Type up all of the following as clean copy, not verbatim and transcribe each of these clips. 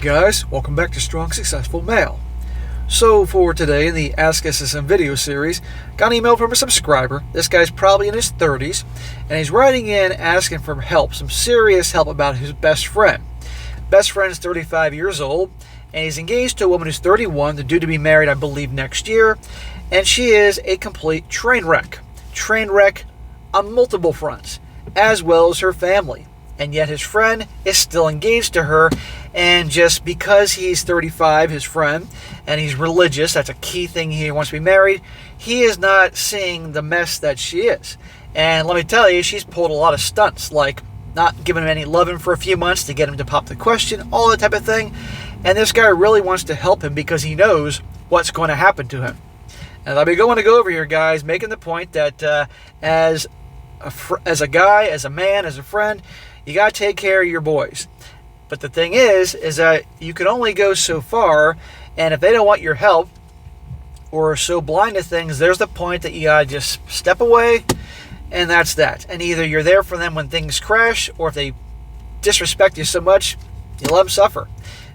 guys, welcome back to Strong Successful Male. So for today in the Ask SSM video series, got an email from a subscriber. This guy's probably in his 30s, and he's writing in asking for help, some serious help about his best friend. Best friend's 35 years old, and he's engaged to a woman who's 31. They're due to be married, I believe, next year, and she is a complete train wreck. Train wreck on multiple fronts, as well as her family. And yet his friend is still engaged to her, and just because he's 35, his friend, and he's religious, that's a key thing, he wants to be married, he is not seeing the mess that she is. And let me tell you, she's pulled a lot of stunts, like not giving him any loving for a few months to get him to pop the question, all that type of thing. And this guy really wants to help him because he knows what's going to happen to him. And I'll be going to go over here, guys, making the point that as a guy, as a man, as a friend, you got to take care of your boys. But the thing is that you can only go so far, and if they don't want your help or are so blind to things, there's the point that you got to just step away, and that's that. And either you're there for them when things crash, or if they disrespect you so much, you let them suffer.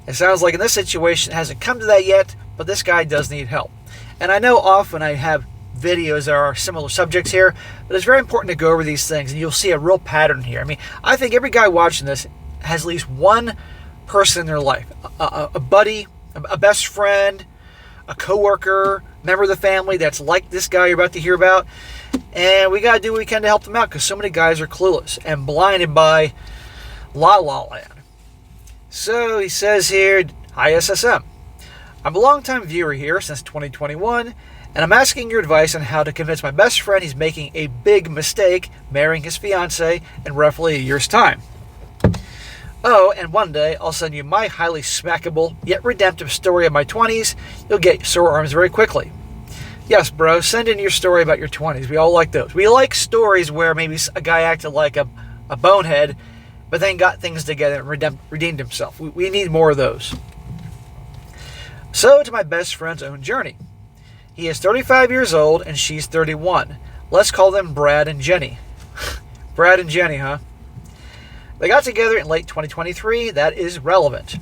It sounds like in this situation it hasn't come to that yet, but this guy does need help. And I know often I have videos that are similar subjects here, but it's very important to go over these things, and you'll see a real pattern here. I mean, I think every guy watching this has at least one person in their life, a buddy, a best friend, a coworker, member of the family that's like this guy you're about to hear about, and we got to do what we can to help them out, because so many guys are clueless and blinded by la la land. So he says here, hi SSM, I'm a long-time viewer here since 2021, and I'm asking your advice on how to convince my best friend he's making a big mistake marrying his fiancée in roughly a year's time. Oh, and one day I'll send you my highly smackable yet redemptive story of my 20s. You'll get sore arms very quickly. Yes, bro, send in your story about your 20s. We all like those. We like stories where maybe a guy acted like a bonehead, but then got things together and redeemed himself. We need more of those. So to my best friend's own journey. He is 35 years old and she's 31. Let's call them Brad and Jenny. Brad and Jenny, huh? They got together in late 2023. That is relevant.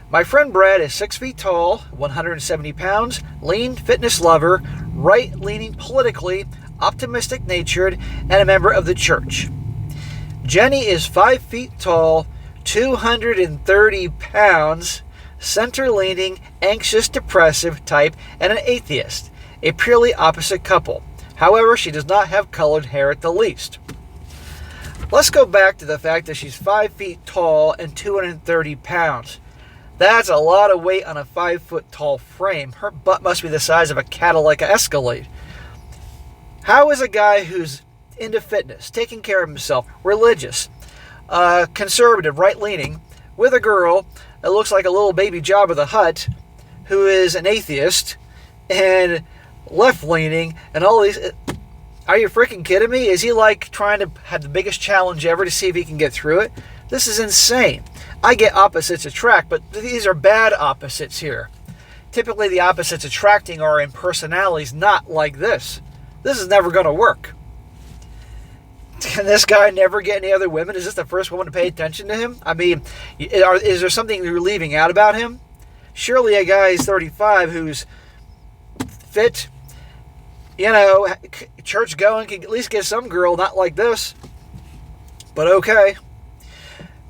My friend Brad is 6 feet tall, 170 pounds, lean fitness lover, right-leaning politically, optimistic-natured, and a member of the church. Jenny is 5 feet tall, 230 pounds, center-leaning, anxious, depressive type, and an atheist. A purely opposite couple. However, she does not have colored hair at the least. Let's go back to the fact that she's 5 feet tall and 230 pounds. That's a lot of weight on a 5 foot tall frame. Her butt must be the size of a Cadillac Escalade. How is a guy who's into fitness, taking care of himself, religious, conservative, right-leaning, with a girl that looks like a little baby Jabba the Hutt, who is an atheist and left-leaning and all these? Are you freaking kidding me? Is he like trying to have the biggest challenge ever to see if he can get through it? This is insane. I get opposites attract, but these are bad opposites here. Typically the opposites attracting are in personalities, not like this. This is never going to work. Can this guy never get any other women? Is this the first woman to pay attention to him? I mean, is there something you're leaving out about him? Surely a guy is 35 who's fit, church going, can at least get some girl, not like this. But okay.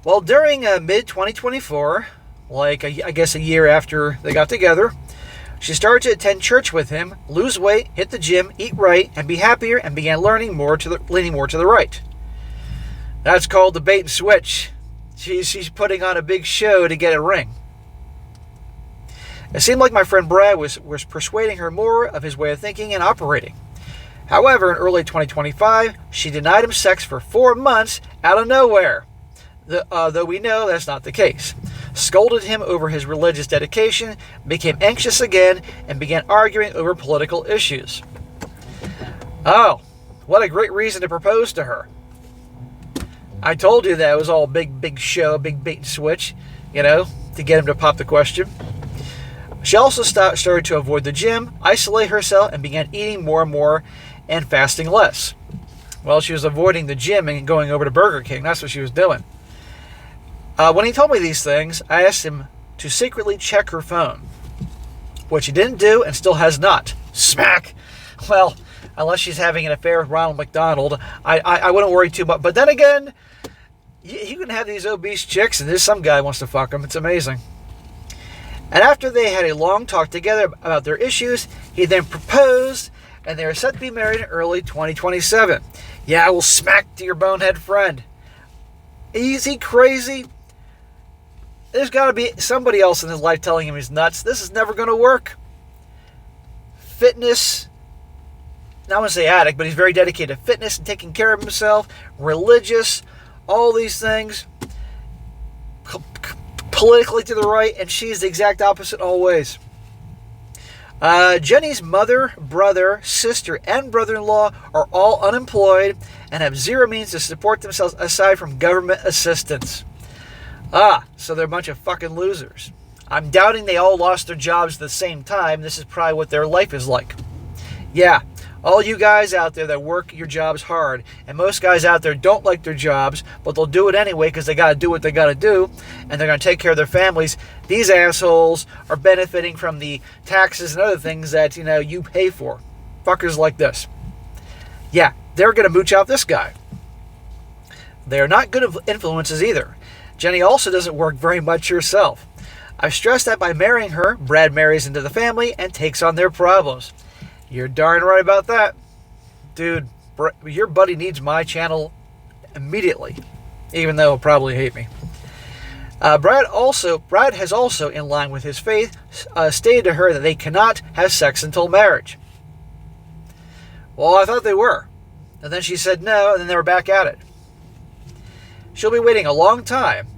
Well, during mid-2024, I guess a year after they got together, she started to attend church with him, lose weight, hit the gym, eat right, and be happier, and began leaning more to the right. That's called the bait and switch. She's putting on a big show to get a ring. It seemed like my friend Brad was persuading her more of his way of thinking and operating. However, in early 2025, she denied him sex for 4 months out of nowhere, though we know that's not the case. Scolded him over his religious dedication, became anxious again, and began arguing over political issues. Oh, what a great reason to propose to her. I told you that it was all big show, big bait and switch, to get him to pop the question. She also started to avoid the gym, isolate herself, and began eating more and more and fasting less. Well, she was avoiding the gym and going over to Burger King. That's what she was doing. When he told me these things, I asked him to secretly check her phone, which he didn't do and still has not. Smack! Well, unless she's having an affair with Ronald McDonald, I wouldn't worry too much. But then again, you can have these obese chicks and there's some guy who wants to fuck them. It's amazing. And after they had a long talk together about their issues, he then proposed, and they are set to be married in early 2027. Yeah, I will smack to your bonehead friend. Is he crazy? There's got to be somebody else in his life telling him he's nuts. This is never going to work. Fitness, not want to say addict, but he's very dedicated to fitness and taking care of himself, religious, all these things, politically to the right, and she's the exact opposite always. Jenny's mother, brother, sister, and brother-in-law are all unemployed and have zero means to support themselves aside from government assistance. So they're a bunch of fucking losers. I'm doubting they all lost their jobs at the same time. This is probably what their life is like. Yeah, all you guys out there that work your jobs hard, and most guys out there don't like their jobs, but they'll do it anyway because they got to do what they got to do, and they're going to take care of their families. These assholes are benefiting from the taxes and other things that, you pay for. Fuckers like this. Yeah, they're going to mooch out this guy. They're not good influences either. Jenny also doesn't work very much herself. I've stressed that by marrying her, Brad marries into the family and takes on their problems. You're darn right about that. Dude, your buddy needs my channel immediately, even though he'll probably hate me. Brad has also, in line with his faith, stated to her that they cannot have sex until marriage. Well, I thought they were. And then she said no, and then they were back at it. She'll be waiting a long time,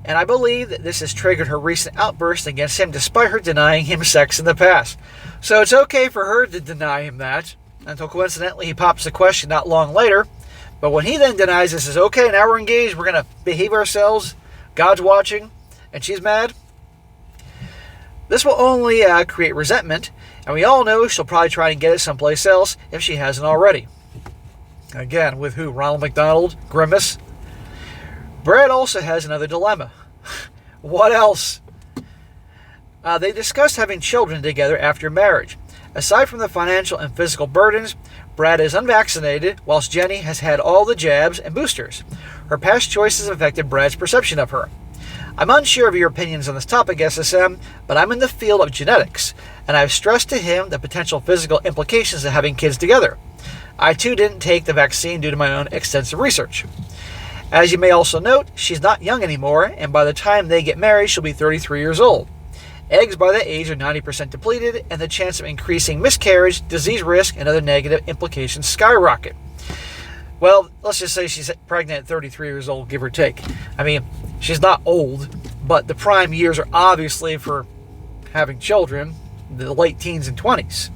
and I believe that this has triggered her recent outburst against him despite her denying him sex in the past. So it's okay for her to deny him that, until coincidentally he pops the question not long later. But when he then denies this is okay, now we're engaged, we're going to behave ourselves, God's watching, and she's mad, this will only create resentment, and we all know she'll probably try and get it someplace else if she hasn't already. Again, with who? Ronald McDonald? Grimace? Brad also has another dilemma. What else? They discussed having children together after marriage. Aside from the financial and physical burdens, Brad is unvaccinated, whilst Jenny has had all the jabs and boosters. Her past choices have affected Brad's perception of her. I'm unsure of your opinions on this topic, SSM, but I'm in the field of genetics, and I've stressed to him the potential physical implications of having kids together. I too didn't take the vaccine due to my own extensive research. As you may also note, she's not young anymore, and by the time they get married, she'll be 33 years old. Eggs by that age are 90% depleted, and the chance of increasing miscarriage, disease risk, and other negative implications skyrocket. Well, let's just say she's pregnant at 33 years old, give or take. I mean, she's not old, but the prime years are obviously for having children, the late teens and 20s,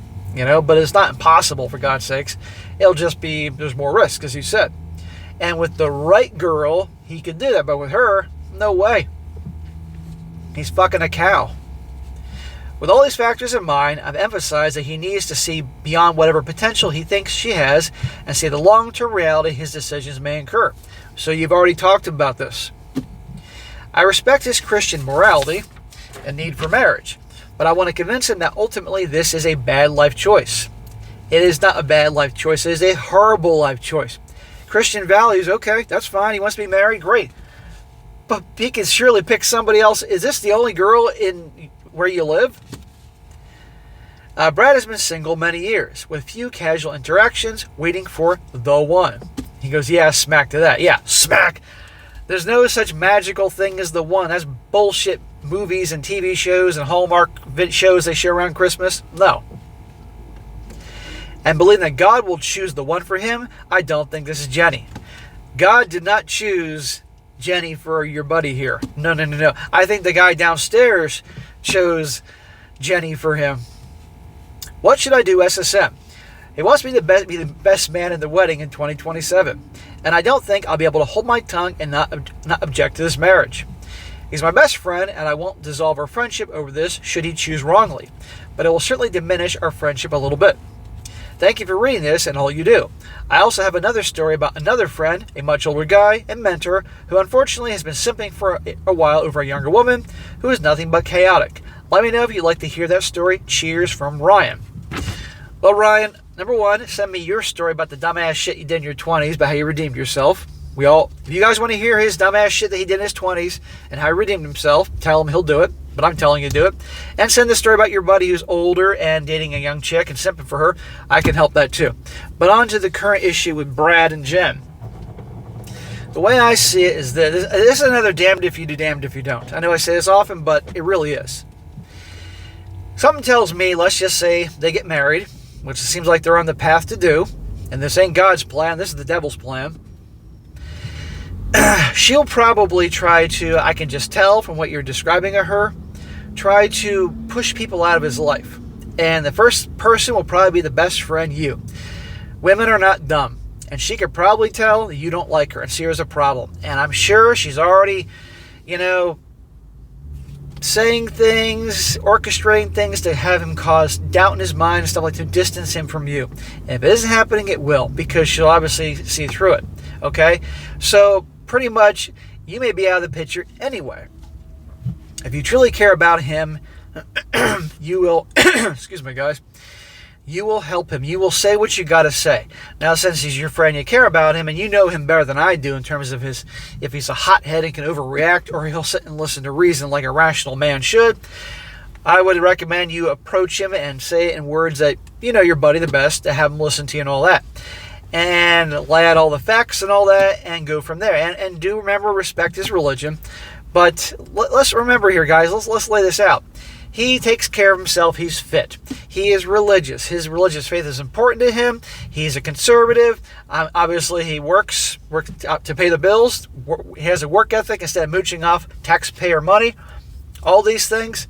but it's not impossible, for God's sakes. It'll just be, there's more risk, as you said. And with the right girl, he could do that, but with her, no way. He's fucking a cow. With all these factors in mind, I've emphasized that he needs to see beyond whatever potential he thinks she has and see the long-term reality his decisions may incur. So you've already talked about this. I respect his Christian morality and need for marriage, but I want to convince him that ultimately this is a bad life choice. It is not a bad life choice. It is a horrible life choice. Christian values, okay, that's fine. He wants to be married, great. But he can surely pick somebody else. Is this the only girl in where you live? Brad has been single many years, with few casual interactions, waiting for the one. He goes, yeah, smack to that. Yeah, smack. There's no such magical thing as the one. That's bullshit movies and TV shows and Hallmark shows they show around Christmas. No. And believing that God will choose the one for him, I don't think this is Jenny. God did not choose Jenny for your buddy here. No. I think the guy downstairs chose Jenny for him. What should I do, SSM? He wants me to be the best man in the wedding in 2027. And I don't think I'll be able to hold my tongue and not object to this marriage. He's my best friend, and I won't dissolve our friendship over this should he choose wrongly. But it will certainly diminish our friendship a little bit. Thank you for reading this and all you do. I also have another story about another friend, a much older guy and mentor, who unfortunately has been simping for a while over a younger woman who is nothing but chaotic. Let me know if you'd like to hear that story. Cheers from Ryan. Well, Ryan, number one, send me your story about the dumbass shit you did in your 20s, about how you redeemed yourself. If you guys want to hear his dumbass shit that he did in his 20s and how he redeemed himself, tell him he'll do it, but I'm telling you to do it. And send the story about your buddy who's older and dating a young chick and simping for her. I can help that too. But on to the current issue with Brad and Jen. The way I see it is that this is another damned if you do, damned if you don't. I know I say this often, but it really is. Something tells me, let's just say they get married, which it seems like they're on the path to do, and this ain't God's plan, this is the devil's plan. She'll probably try to, I can just tell from what you're describing of her, try to push people out of his life. And the first person will probably be the best friend, you. Women are not dumb. And she could probably tell you don't like her and see her as a problem. And I'm sure she's already, saying things, orchestrating things to have him cause doubt in his mind and stuff like that, to distance him from you. And if it isn't happening, it will, because she'll obviously see through it. Okay? So, pretty much, you may be out of the picture anyway. If you truly care about him, you will, excuse me guys, you will help him. You will say what you got to say. Now, since he's your friend, you care about him, and you know him better than I do in terms of if he's a hothead and can overreact, or he'll sit and listen to reason like a rational man should, I would recommend you approach him and say it in words that, your buddy the best, to have him listen to you and all that. And lay out all the facts and all that, and go from there. And do remember, respect his religion. But let's remember here, guys, let's lay this out. He takes care of himself. He's fit. He is religious. His religious faith is important to him. He's a conservative. Obviously, he works to pay the bills. He has a work ethic instead of mooching off taxpayer money. All these things.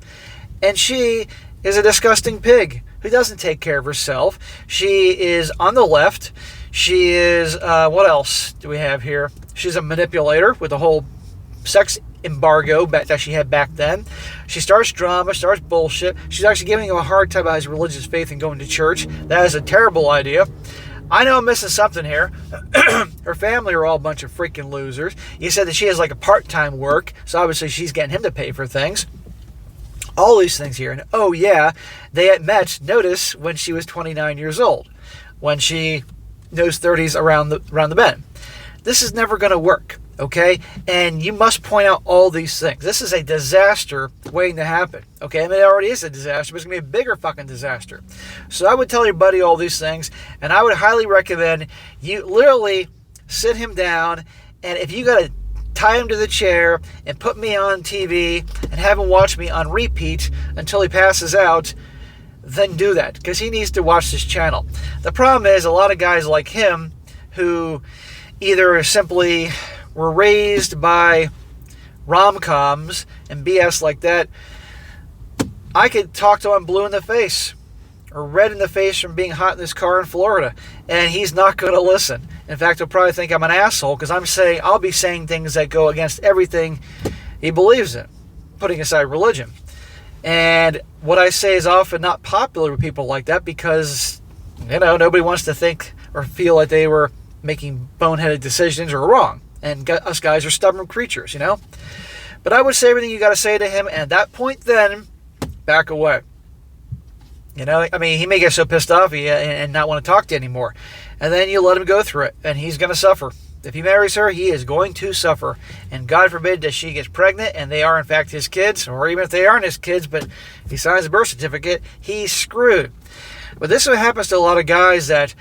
And she is a disgusting pig who doesn't take care of herself. She is on the left. She is, what else do we have here? She's a manipulator with the whole sex embargo that she had back then. She starts drama, starts bullshit. She's actually giving him a hard time about his religious faith and going to church. That is a terrible idea. I know I'm missing something here. Her family are all a bunch of freaking losers. You said that she has like a part-time work, so obviously she's getting him to pay for things. All these things here. And oh yeah, they had met, notice, when she was 29 years old. When she knows 30s around the bend. This is never going to work. Okay? And you must point out all these things. This is a disaster waiting to happen. Okay? I mean, it already is a disaster, but it's going to be a bigger fucking disaster. So I would tell your buddy all these things, and I would highly recommend you literally sit him down, and if you got to tie him to the chair and put me on TV and have him watch me on repeat until he passes out, then do that, because he needs to watch this channel. The problem is a lot of guys like him who either simply were raised by rom-coms and BS like that, I could talk to him blue in the face or red in the face from being hot in this car in Florida, and he's not going to listen. In fact, he'll probably think I'm an asshole because I'll be saying things that go against everything he believes in, putting aside religion. And what I say is often not popular with people like that because, nobody wants to think or feel like they were making boneheaded decisions or wrong. And us guys are stubborn creatures, But I would say everything you got to say to him, and at that point then, back away. He may get so pissed off and not want to talk to you anymore. And then you let him go through it, and he's going to suffer. If he marries her, he is going to suffer. And God forbid that she gets pregnant, and they are in fact his kids, or even if they aren't his kids, but he signs a birth certificate, he's screwed. But this is what happens to a lot of guys that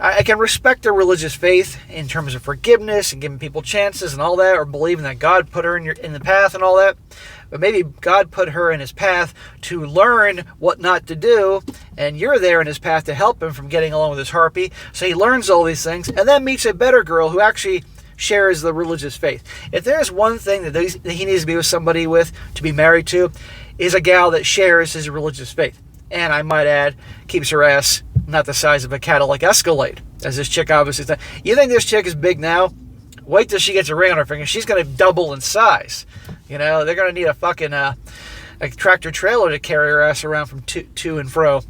I can respect their religious faith in terms of forgiveness and giving people chances and all that, or believing that God put her in the path and all that. But maybe God put her in his path to learn what not to do, and you're there in his path to help him from getting along with his harpy. So he learns all these things, and then meets a better girl who actually shares the religious faith. If there's one thing that he needs to be with somebody with, to be married to, is a gal that shares his religious faith. And I might add, keeps her ass not the size of a Cadillac Escalade, as this chick obviously does. You think this chick is big now? Wait till she gets a ring on her finger. She's going to double in size. They're going to need a fucking a tractor trailer to carry her ass around from to and fro.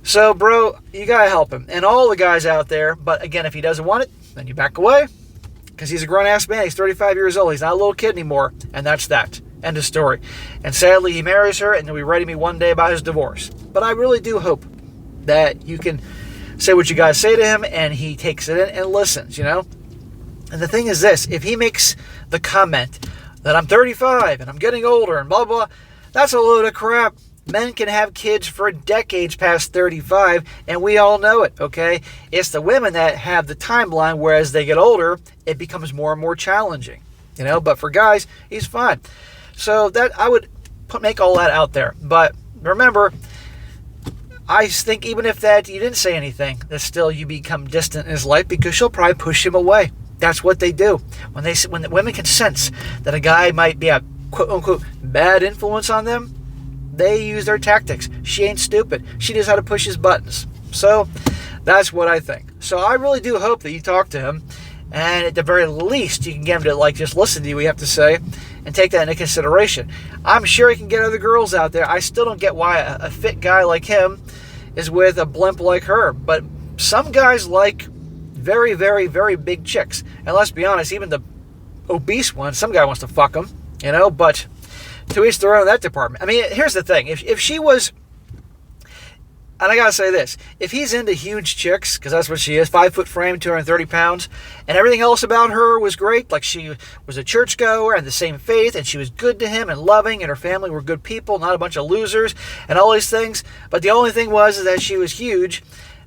So, bro, you got to help him. And all the guys out there, but again, if he doesn't want it, then you back away. Because he's a grown-ass man. He's 35 years old. He's not a little kid anymore. And that's that. End of story. And sadly, he marries her, and he'll be writing me one day about his divorce. But I really do hope that you can say what you guys say to him, and he takes it in and listens, you know? And the thing is this, if he makes the comment that I'm 35 and I'm getting older and blah, blah, that's a load of crap. Men can have kids for decades past 35, and we all know it, okay? It's the women that have the timeline, where as they get older, it becomes more and more challenging, you know? But for guys, he's fine. So that I would make all that out there. But remember, I think even if that you didn't say anything, that still you become distant in his life, because she'll probably push him away. That's what they do. When the women can sense that a guy might be a quote-unquote bad influence on them, they use their tactics. She ain't stupid. She knows how to push his buttons. So that's what I think. So I really do hope that you talk to him, and at the very least, you can get him to just listen to you, what you have to say, and take that into consideration. I'm sure he can get other girls out there. I still don't get why a fit guy like him is with a blimp like her. But some guys like very, very, very big chicks. And let's be honest, even the obese ones, some guy wants to fuck them, you know, but to each their own in that department. I mean, here's the thing. If she was, and I gotta say this, if he's into huge chicks, because that's what she is, 5 foot frame, 230 pounds, and everything else about her was great, like she was a churchgoer and the same faith, and she was good to him and loving, and her family were good people, not a bunch of losers, and all these things, but the only thing was that she was huge,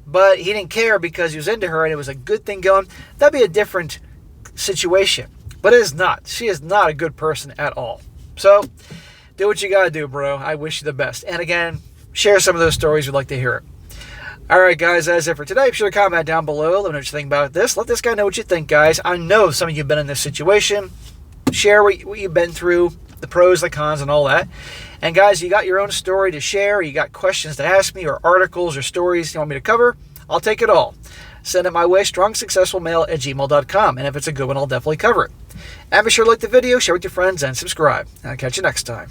but he didn't care because he was into her, and it was a good thing going, that'd be a different situation. But it is not. She is not a good person at all. So, do what you gotta do, bro. I wish you the best. And again, share some of those stories. We'd like to hear it. Alright, guys, that's it for today. Be sure to comment down below. Let me know what you think about this. Let this guy know what you think, guys. I know some of you have been in this situation. Share what you've been through, the pros, the cons, and all that. And guys, you got your own story to share, you got questions to ask me, or articles or stories you want me to cover, I'll take it all. Send it my way, strongsuccessfulmale@gmail.com. And if it's a good one, I'll definitely cover it. And be sure to like the video, share with your friends, and subscribe. And I'll catch you next time.